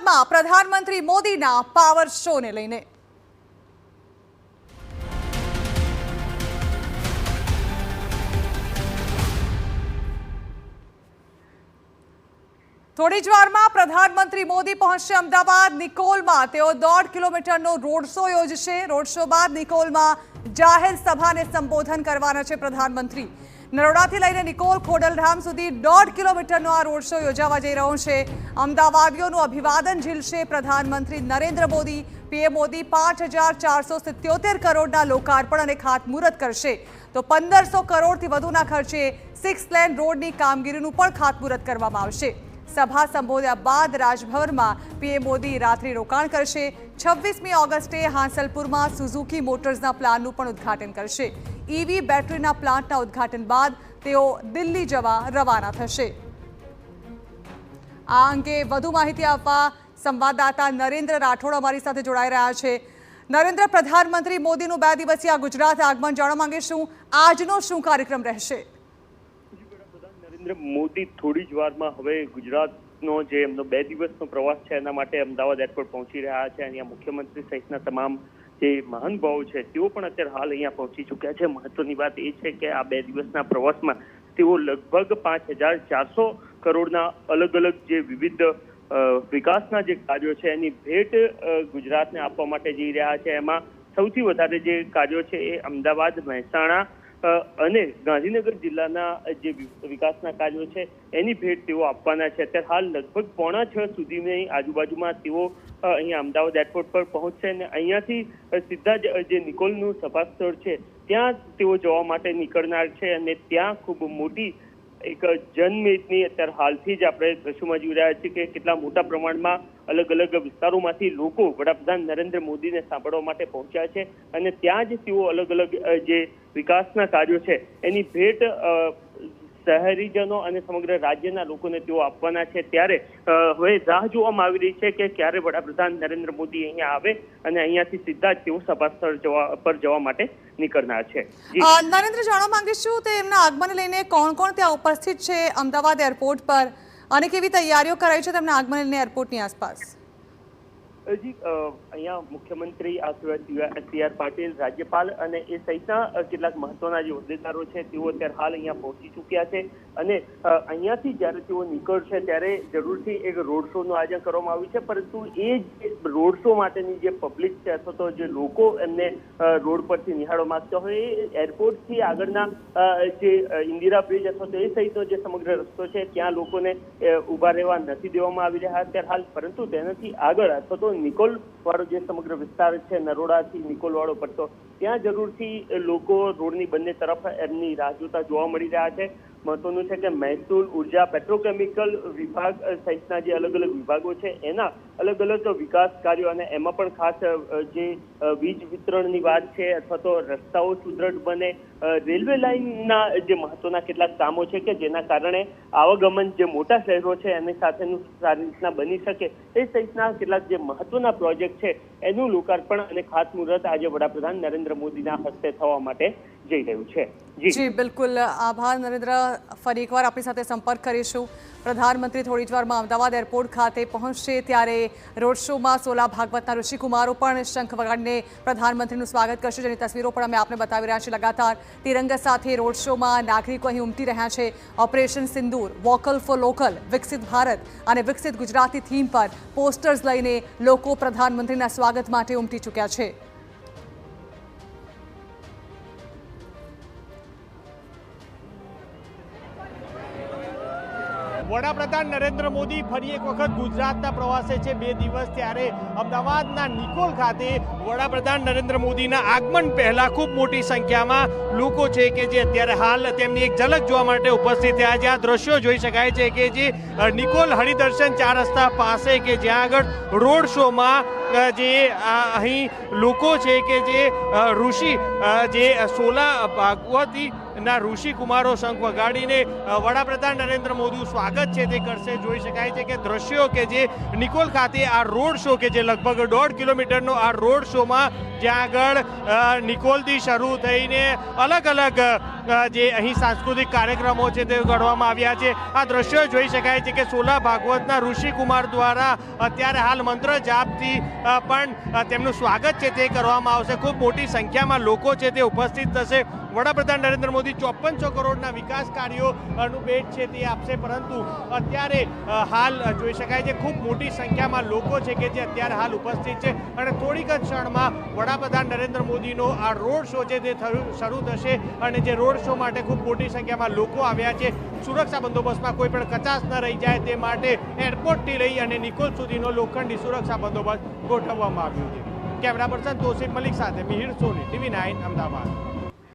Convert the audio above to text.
ગુજરાતમાં પ્રધાનમંત્રી મોદીના પાવર શોને લઈને થોડી જ વારમાં પ્રધાનમંત્રી મોદી પહોંચશે અમદાવાદ નિકોલમાં। તેઓ 1.5 કિલોમીટરનો રોડ શો યોજશે। રોડ શો બાદ નિકોલમાં જાહેર સભાને સંબોધન કરવાના છે પ્રધાનમંત્રી। નરોડાથી લઈને નિકોલ ખોડલધામ સુધી 1.5 કિલોમીટરનો આ રોડ શો યોજાવા જઈ રહ્યો છે। અમદાવાદીઓનું અભિવાદન ઝીલશે પ્રધાનમંત્રી નરેન્દ્ર મોદી। પીએમ મોદી 5,477 કરોડના લોકાર્પણ અને ખાતમુહૂર્ત કરશે તો 1,500 કરોડથી વધુના ખર્ચે 6 લેન રોડની કામગીરીનું પણ ખાતમુહૂર્ત કરવામાં આવશે। સભા સંબોધ્યા બાદ રાજભવનમાં પીએમ મોદી રાત્રિ રોકાણ કરશે। 26મી ઓગસ્ટે હાંસલપુરમાં સુઝુકી મોટર્સના પ્લાન્ટનું પણ ઉદ્ઘાટન કરશે। ઈવી બેટરીના પ્લાન્ટના ઉદ્ઘાટન બાદ તેઓ દિલ્હી જવા રવાના થશે। આ અંગે વધુ માહિતી આપવા સંવાદદાતા નરેન્દ્ર રાઠોડ અમારી સાથે જોડાઈ રહ્યા છે। નરેન્દ્ર, પ્રધાનમંત્રી મોદીનું 2 દિવસીય ગુજરાત આગમન જાણવા માંગીશું, આજનો શું કાર્યક્રમ રહેશે? નરેન્દ્ર મોદી થોડી જ વારમાં હવે ગુજરાતનો જે એમનો 2 દિવસનો પ્રવાસ છે એના માટે અમદાવાદ એરપોર્ટ પહોંચી રહ્યા છે। અહીંયા મુખ્યમંત્રી સહિતના તમામ જે મહાનુભાવો છે તેઓ પણ અત્યારે હાલ અહીંયા પહોંચી ચૂક્યા છે। મહત્વની વાત એ છે કે આ 2 દિવસના પ્રવાસમાં તેઓ લગભગ 5,400 કરોડના અલગ અલગ જે વિવિધ વિકાસના જે કાર્યો છે એની ભેટ ગુજરાતને આપવા માટે જઈ રહ્યા છે। એમાં સૌથી વધારે જે કાર્યો છે એ અમદાવાદ, મહેસાણા અને ગાંધીનગર જિલ્લાના જે વિકાસના કાર્યો છે એની ભેટ તેઓ આપવાના છે। અત્યારે હાલ લગભગ 5:45 સુધીની આજુબાજુમાં તેઓ અહીંયા અમદાવાદ એરપોર્ટ પર પહોંચશે અને અહીંયાથી સીધા જ જે નિકોલનું સભા સ્થળ છે ત્યાં તેઓ જવા માટે નીકળનાર છે અને ત્યાં ખૂબ મોટી એક જનમેદની અત્યારે હાલથી જ આપણે દ્રશ્યોમાં જોઈ રહ્યા છીએ કે કેટલા મોટા પ્રમાણમાં અલગ અલગ વિસ્તારોમાંથી લોકો વડાપ્રધાન નરેન્દ્ર મોદીને સાંભળવા માટે પહોંચ્યા છે અને ત્યાં જ તેઓ અલગ અલગ જે વિકાસના કાર્યો છે એની ભેટ શહેરીજનો અને સમગ્ર રાજ્યના લોકોને તેઓ આપવાના છે। ત્યારે હવે રાહ જોવામાં આવી રહી છે કે ક્યારે વડાપ્રધાન નરેન્દ્ર મોદી અહીંયા આવે અને અહીંયાથી સીધા જ તેઓ સભા સ્થળ પર જવા માટે નીકળનાર છે। નરેન્દ્ર, જાણવા માંગીશું તે એમના આગમનને લઈને કોણ કોણ ત્યાં ઉપસ્થિત છે અમદાવાદ એરપોર્ટ પર અને કેવી તૈયારીઓ કરાઈ છે તેમના આગમન લઈને એરપોર્ટની આસપાસ? જી, અહીંયા મુખ્યમંત્રી CR પાટીલ, રાજ્યપાલ અને એ સહિતના કેટલાક મહત્વના જે હોદ્દેદારો છે તેઓ અત્યારે હાલ અહીંયા પહોંચી ચૂક્યા છે અને અહીંયાથી જ્યારે તેઓ નીકળશે ત્યારે જરૂરથી એક રોડ શોનું આયોજન કરવામાં આવ્યું છે। પરંતુ એ જે રોડ શો માટેની જે પબ્લિક છે અથવા તો જે લોકો એમને રોડ પરથી નિહાળવા માંગતા હોય એ એરપોર્ટથી આગળના જે ઇન્દિરા બ્રિજ અથવા તો એ સહિતનો જે સમગ્ર રસ્તો છે ત્યાં લોકોને ઊભા રહેવા નથી દેવામાં આવી રહ્યા અત્યારે હાલ। પરંતુ તેનાથી આગળ અથવા તો નિકોલ વાળો જે સમગ્ર વિસ્તાર છે, નરોડાથી નિકોલ વાળો પડતો, ત્યાં જરૂરથી લોકો રોડની બંને તરફ એમની રાહ જોતા જોવા મળી રહ્યા છે। મહત્વનું છે કે મહેસૂલ, ઉર્જા, પેટ્રોકેમિકલ વિભાગ સહિતના જે અલગ અલગ વિભાગો છે એના અલગ અલગ વિકાસ કાર્યો અને એમાં પણ ખાસ જે વીજ વિતરણની વાત છે અથવા તો રસ્તાઓ સુદૃઢ બને, રેલવે લાઇનના જે મહત્વના કેટલાક કામો છે કે જેના કારણે આવાગમન જે મોટા શહેરો છે એની સાથેનું સારી રીતના બની શકે એ સહિતના કેટલાક જે મહત્વના પ્રોજેક્ટ છે એનું લોકાર્પણ અને ખાતમુહૂર્ત આજે વડાપ્રધાન નરેન્દ્ર મોદીના હસ્તે થવા માટે જઈ રહ્યું છે। જી બિલકુલ, આભાર નરેન્દ્ર। ફરી એકવાર આપણી સાથે સંપર્ક કરીશું। પ્રધાનમંત્રી થોડી જ વારમાં અમદાવાદ એરપોર્ટ ખાતે પહોંચશે ત્યારે રોડ શોમાં સોલા ભાગવતના ઋષિકુમારો પણ શંખ વગાડીને પ્રધાનમંત્રીનું સ્વાગત કરશે, જેની તસવીરો પણ અમે આપને બતાવી રહ્યા છીએ। લગાતાર તિરંગા સાથે રોડ શોમાં નાગરિકો અહીં ઉમટી રહ્યા છે। Operation Sindoor, vocal for local, વિકસિત ભારત અને વિકસિત ગુજરાતની થીમ પર પોસ્ટર્સ લઈને લોકો પ્રધાનમંત્રીના સ્વાગત માટે ઉમટી ચૂક્યા છે। વડાપ્રધાન નરેન્દ્ર મોદી ફરી એક વખત ગુજરાતના પ્રવાસે છે 2 દિવસ। ત્યારે અમદાવાદના નિકોલ ખાતે વડાપ્રધાન નરેન્દ્ર મોદીના આગમન પહેલા ખૂબ મોટી સંખ્યામાં લોકો છે કે જે અત્યારે હાલ તેમની એક ઝલક જોવા માટે ઉપસ્થિત થયા છે। આ દ્રશ્યો જોઈ શકાય છે કે જે નિકોલ હરિદર્શન 4 રસ્તા પાસે કે જ્યાં આગળ રોડ શોમાં જે અહીં લોકો છે કે જે ઋષિ જે સોલા ભાગવતી ના ઋષિ કુમારો શંખ વગાડીને વડાપ્રધાન નરેન્દ્ર મોદીનું સ્વાગત છે તે કરશે। જોઈ શકાય છે કે દ્રશ્યો કે જે નિકોલ ખાતે આ રોડ શો કે જે લગભગ 1.5 કિલોમીટરનો આ રોડ શોમાં જ્યાં આગળ નિકોલથી શરૂ થઈને અલગ અલગ જે અહીં સાંસ્કૃતિક કાર્યક્રમો છે તે કરવામાં આવ્યા છે. આ દ્રશ્યો જોઈ શકાય છે કે સોલા ભાગવતના ઋષિકુમાર દ્વારા અત્યારે હાલ મંત્ર જાપથી પણ તેમનું સ્વાગત છે તે કરવામાં આવશે. ખૂબ મોટી સંખ્યામાં લોકો છે તે ઉપસ્થિત થશે. વડાપ્રધાન નરેન્દ્ર મોદી 5400 કરોડના વિકાસ કાર્યોનું ભેટ છે તે આપશે, પરંતુ અત્યારે હાલ જોઈ શકાય છે ખૂબ મોટી સંખ્યામાં લોકો છે કે જે અત્યારે હાલ ઉપસ્થિત છે અને થોડીક જ ક્ષણમાં વડાપ્રધાન નરેન્દ્ર મોદીનો આ રોડ શો છે તે શરૂ થશે અને જે રોડ શો માટે ખૂબ મોટી સંખ્યામાં લોકો આવ્યા છે. સુરક્ષા બંદોબસ્તમાં કોઈ પણ કચાશ ન રહી જાય તે માટે એરપોર્ટથી લઈ અને નિકોલ સુધીનો લોખંડી સુરક્ષા બંદોબસ્ત ગોઠવવામાં આવ્યો છે. કેમેરા પર્સન તોસીફ મલિક સાથે મિહિર સોની, TV9 અમદાવાદ.